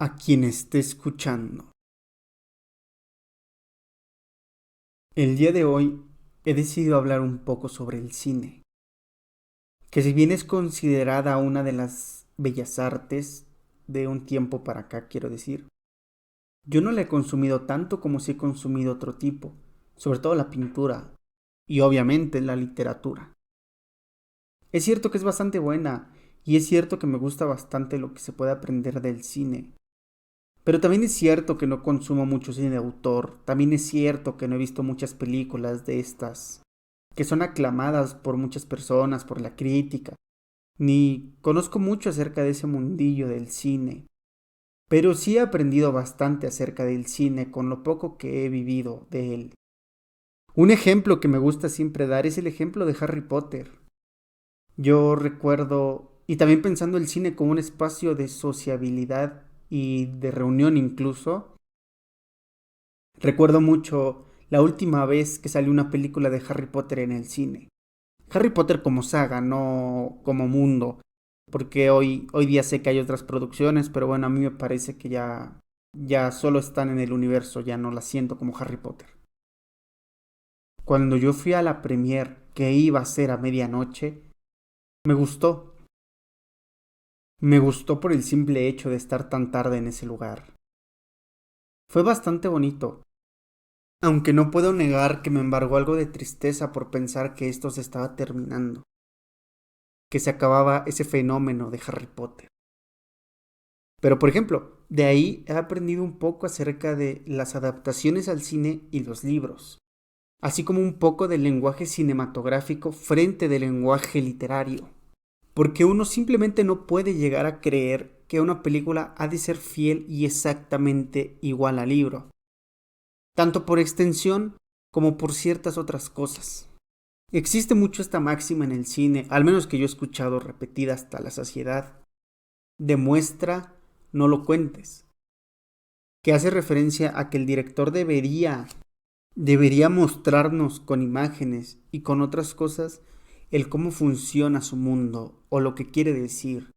a quien esté escuchando. El día de hoy he decidido hablar un poco sobre el cine, que si bien es considerada una de las bellas artes de un tiempo para acá, quiero decir, yo no la he consumido tanto como si he consumido otro tipo, sobre todo la pintura y obviamente la literatura. Es cierto que es bastante buena y es cierto que me gusta bastante lo que se puede aprender del cine. Pero también es cierto que no consumo mucho cine de autor, también es cierto que no he visto muchas películas de estas, que son aclamadas por muchas personas, por la crítica, ni conozco mucho acerca de ese mundillo del cine, pero sí he aprendido bastante acerca del cine con lo poco que he vivido de él. Un ejemplo que me gusta siempre dar es el ejemplo de Harry Potter. Yo recuerdo, y también pensando el cine como un espacio de sociabilidad y de reunión incluso, recuerdo mucho la última vez que salió una película de Harry Potter en el cine. Harry Potter como saga, no como mundo, porque hoy día sé que hay otras producciones, pero bueno, a mí me parece que ya solo están en el universo, ya no la siento como Harry Potter. Cuando yo fui a la premiere que iba a ser a medianoche, me gustó. Me gustó por el simple hecho de estar tan tarde en ese lugar. Fue bastante bonito, aunque no puedo negar que me embargó algo de tristeza por pensar que esto se estaba terminando, que se acababa ese fenómeno de Harry Potter. Pero por ejemplo, de ahí he aprendido un poco acerca de las adaptaciones al cine y los libros, así como un poco del lenguaje cinematográfico frente del lenguaje literario, porque uno simplemente no puede llegar a creer que una película ha de ser fiel y exactamente igual al libro, tanto por extensión como por ciertas otras cosas. Existe mucho esta máxima en el cine, al menos que yo he escuchado repetida hasta la saciedad: demuestra, no lo cuentes, que hace referencia a que el director debería mostrarnos con imágenes y con otras cosas el cómo funciona su mundo o lo que quiere decir.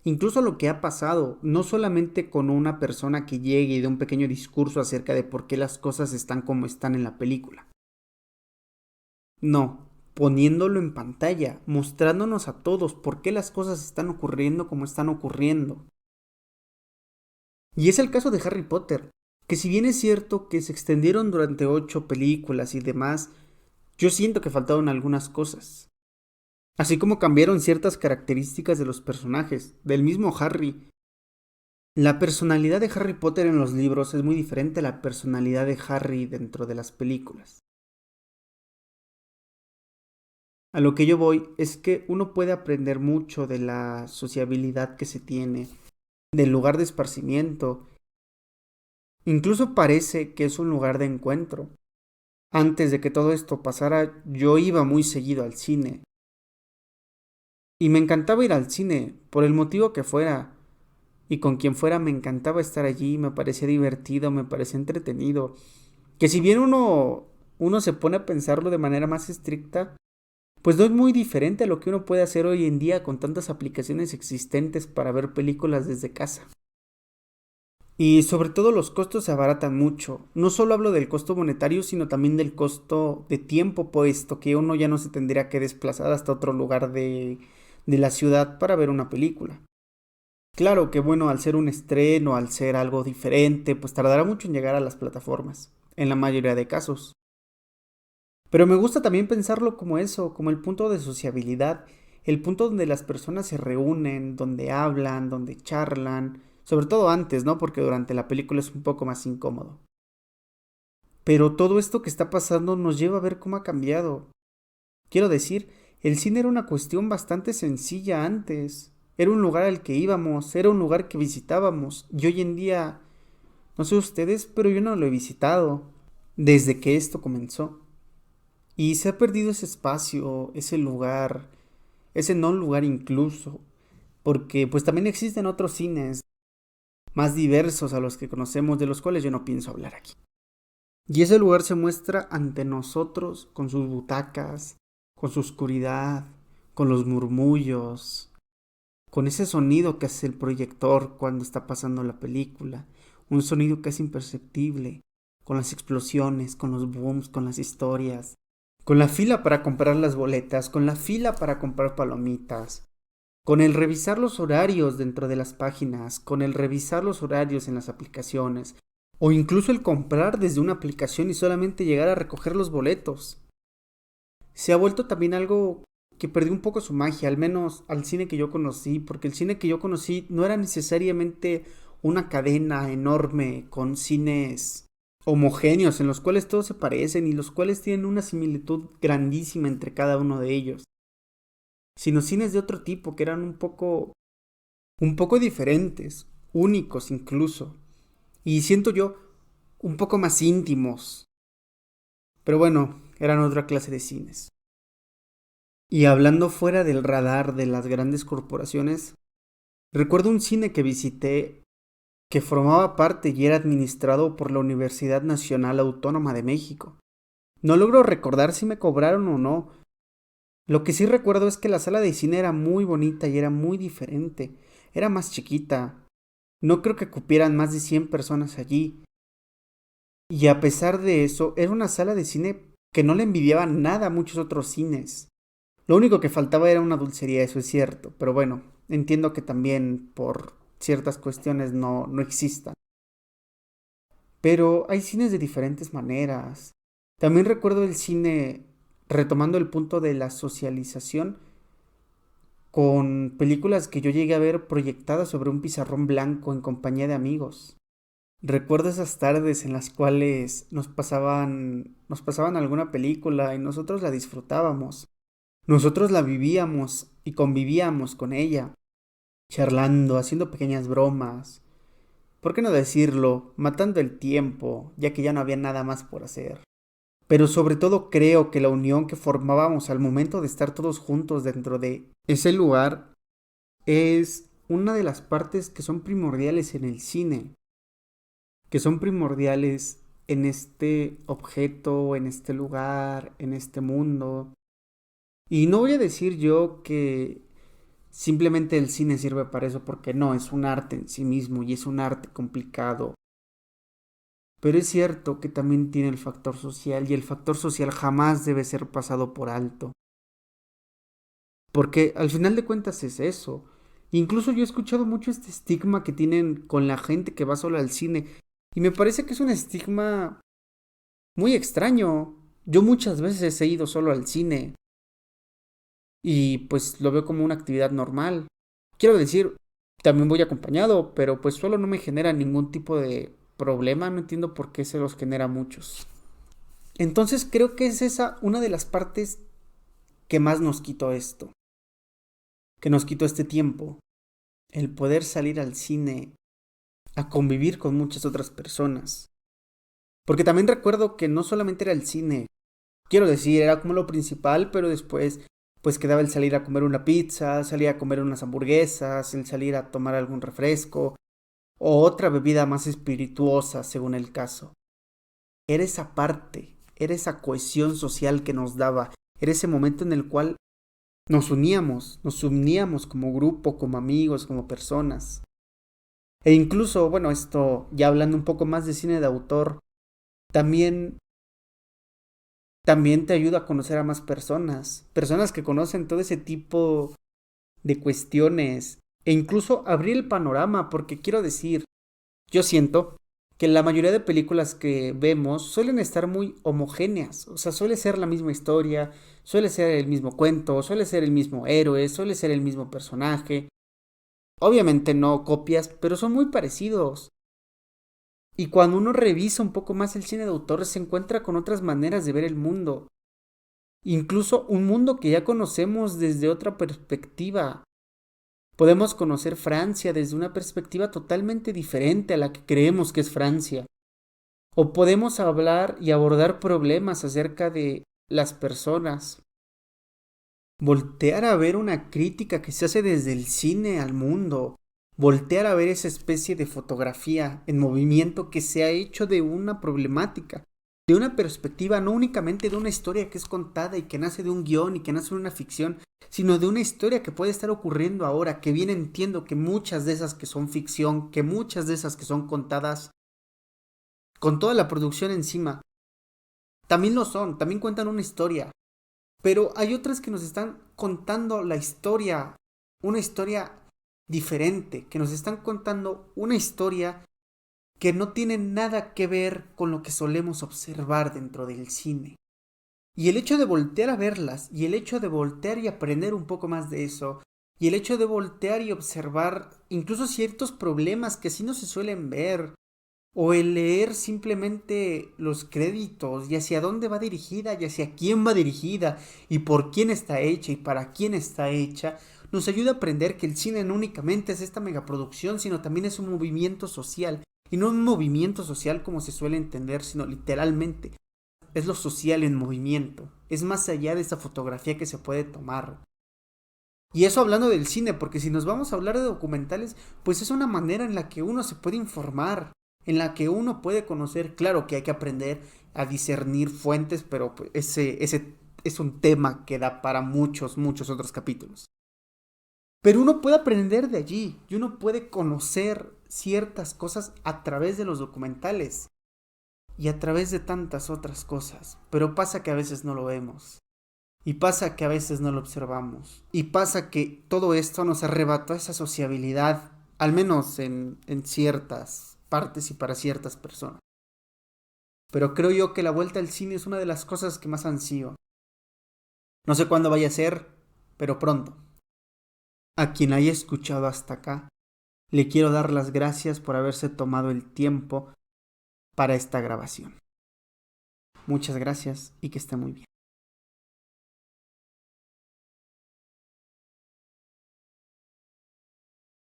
Incluso lo que ha pasado, no solamente con una persona que llegue y dé un pequeño discurso acerca de por qué las cosas están como están en la película. No, poniéndolo en pantalla, mostrándonos a todos por qué las cosas están ocurriendo como están ocurriendo. Y es el caso de Harry Potter, que si bien es cierto que se extendieron durante 8 películas y demás, yo siento que faltaron algunas cosas. Así como cambiaron ciertas características de los personajes, del mismo Harry. La personalidad de Harry Potter en los libros es muy diferente a la personalidad de Harry dentro de las películas. A lo que yo voy es que uno puede aprender mucho de la sociabilidad que se tiene, del lugar de esparcimiento. Incluso parece que es un lugar de encuentro. Antes de que todo esto pasara, yo iba muy seguido al cine. Y me encantaba ir al cine, por el motivo que fuera. Y con quien fuera me encantaba estar allí, me parecía divertido, me parecía entretenido. Que si bien uno se pone a pensarlo de manera más estricta, pues no es muy diferente a lo que uno puede hacer hoy en día con tantas aplicaciones existentes para ver películas desde casa. Y sobre todo los costos se abaratan mucho. No solo hablo del costo monetario, sino también del costo de tiempo, puesto que uno ya no se tendría que desplazar hasta otro lugar de la ciudad para ver una película. Claro que bueno, al ser un estreno, al ser algo diferente, pues tardará mucho en llegar a las plataformas, en la mayoría de casos. Pero me gusta también pensarlo como eso, como el punto de sociabilidad, el punto donde las personas se reúnen, donde hablan, donde charlan, sobre todo antes, ¿no? Porque durante la película es un poco más incómodo. Pero todo esto que está pasando nos lleva a ver cómo ha cambiado. Quiero decir, el cine era una cuestión bastante sencilla antes. Era un lugar al que íbamos, era un lugar que visitábamos. Y hoy en día, no sé ustedes, pero yo no lo he visitado desde que esto comenzó. Y se ha perdido ese espacio, ese lugar, ese no lugar incluso, porque pues también existen otros cines más diversos a los que conocemos, de los cuales yo no pienso hablar aquí. Y ese lugar se muestra ante nosotros con sus butacas, con su oscuridad, con los murmullos. con ese sonido que hace el proyector cuando está pasando la película, un sonido que es imperceptible, con las explosiones, con los booms, con las historias, con la fila para comprar las boletas, con la fila para comprar palomitas, con el revisar los horarios dentro de las páginas, con el revisar los horarios en las aplicaciones, o incluso el comprar desde una aplicación y solamente llegar a recoger los boletos. Se ha vuelto también algo que perdió un poco su magia, al menos al cine que yo conocí, porque el cine que yo conocí no era necesariamente una cadena enorme con cines homogéneos en los cuales todos se parecen y los cuales tienen una similitud grandísima entre cada uno de ellos, sino cines de otro tipo que eran un poco diferentes, únicos incluso, y siento yo un poco más íntimos. Pero bueno, eran otra clase de cines. Y hablando fuera del radar de las grandes corporaciones, recuerdo un cine que visité que formaba parte y era administrado por la Universidad Nacional Autónoma de México. No logro recordar si me cobraron o no. Lo que sí recuerdo es que la sala de cine era muy bonita y era muy diferente. Era más chiquita. No creo que cupieran más de 100 personas allí. Y a pesar de eso, era una sala de cine que no le envidiaba nada a muchos otros cines. Lo único que faltaba era una dulcería, eso es cierto, pero bueno, entiendo que también por ciertas cuestiones no existan. Pero hay cines de diferentes maneras. También recuerdo el cine, retomando el punto de la socialización, con películas que yo llegué a ver proyectadas sobre un pizarrón blanco en compañía de amigos. Recuerdo esas tardes en las cuales nos pasaban alguna película y nosotros la disfrutábamos. Nosotros la vivíamos y convivíamos con ella, charlando, haciendo pequeñas bromas. ¿Por qué no decirlo? Matando el tiempo, ya que ya no había nada más por hacer. Pero sobre todo creo que la unión que formábamos al momento de estar todos juntos dentro de ese lugar es una de las partes que son primordiales en el cine, que son primordiales en este objeto, en este lugar, en este mundo. Y no voy a decir yo que simplemente el cine sirve para eso, porque no, es un arte en sí mismo y es un arte complicado. Pero es cierto que también tiene el factor social y el factor social jamás debe ser pasado por alto. Porque al final de cuentas es eso. Incluso yo he escuchado mucho este estigma que tienen con la gente que va solo al cine. Y me parece que es un estigma muy extraño. Yo muchas veces he ido solo al cine y pues lo veo como una actividad normal. Quiero decir, también voy acompañado, pero pues solo no me genera ningún tipo de problema, no entiendo por qué se los genera a muchos. Entonces creo que es esa una de las partes que más nos quitó esto, que nos quitó este tiempo, el poder salir al cine a convivir con muchas otras personas. Porque también recuerdo que no solamente era el cine, quiero decir, era como lo principal, pero después pues quedaba el salir a comer una pizza, salir a comer unas hamburguesas, el salir a tomar algún refresco o otra bebida más espirituosa según el caso. Era esa parte, era esa cohesión social que nos daba, era ese momento en el cual nos uníamos como grupo, como amigos, como personas. E incluso, bueno, esto ya hablando un poco más de cine de autor, también también te ayuda a conocer a más personas, personas que conocen todo ese tipo de cuestiones e incluso abrir el panorama, porque quiero decir, yo siento que la mayoría de películas que vemos suelen estar muy homogéneas, o sea, suele ser la misma historia, suele ser el mismo cuento, suele ser el mismo héroe, suele ser el mismo personaje. Obviamente no copias, pero son muy parecidos. Y cuando uno revisa un poco más el cine de autor, se encuentra con otras maneras de ver el mundo. Incluso un mundo que ya conocemos desde otra perspectiva. Podemos conocer Francia desde una perspectiva totalmente diferente a la que creemos que es Francia. O podemos hablar y abordar problemas acerca de las personas. Voltear a ver una crítica que se hace desde el cine al mundo. Voltear a ver esa especie de fotografía en movimiento que se ha hecho de una problemática. de una perspectiva, no únicamente de una historia que es contada y que nace de un guión y que nace de una ficción, sino de una historia que puede estar ocurriendo ahora, que bien entiendo que muchas de esas que son ficción, que muchas de esas que son contadas con toda la producción encima, también lo son, también cuentan una historia, pero hay otras que nos están contando la historia, una historia diferente, que nos están contando una historia que no tiene nada que ver con lo que solemos observar dentro del cine. Y el hecho de voltear a verlas, y el hecho de voltear y aprender un poco más de eso, y el hecho de voltear y observar incluso ciertos problemas que sí no se suelen ver, o el leer simplemente los créditos y hacia dónde va dirigida y hacia quién va dirigida y por quién está hecha y para quién está hecha, nos ayuda a aprender que el cine no únicamente es esta megaproducción, sino también es un movimiento social. Y no un movimiento social como se suele entender, sino literalmente es lo social en movimiento. Es más allá de esa fotografía que se puede tomar. Y eso hablando del cine, porque si nos vamos a hablar de documentales, pues es una manera en la que uno se puede informar, en la que uno puede conocer, claro que hay que aprender a discernir fuentes, pero pues ese es un tema que da para muchos, muchos otros capítulos. Pero uno puede aprender de allí y uno puede conocer ciertas cosas a través de los documentales y a través de tantas otras cosas. Pero pasa que a veces no lo vemos. Y pasa que a veces no lo observamos. Y pasa que todo esto nos arrebató esa sociabilidad, al menos en ciertas partes y para ciertas personas. Pero creo yo que la vuelta al cine es una de las cosas que más ansío. No sé cuándo vaya a ser, pero pronto. A quien haya escuchado hasta acá, le quiero dar las gracias por haberse tomado el tiempo para esta grabación. Muchas gracias y que esté muy bien.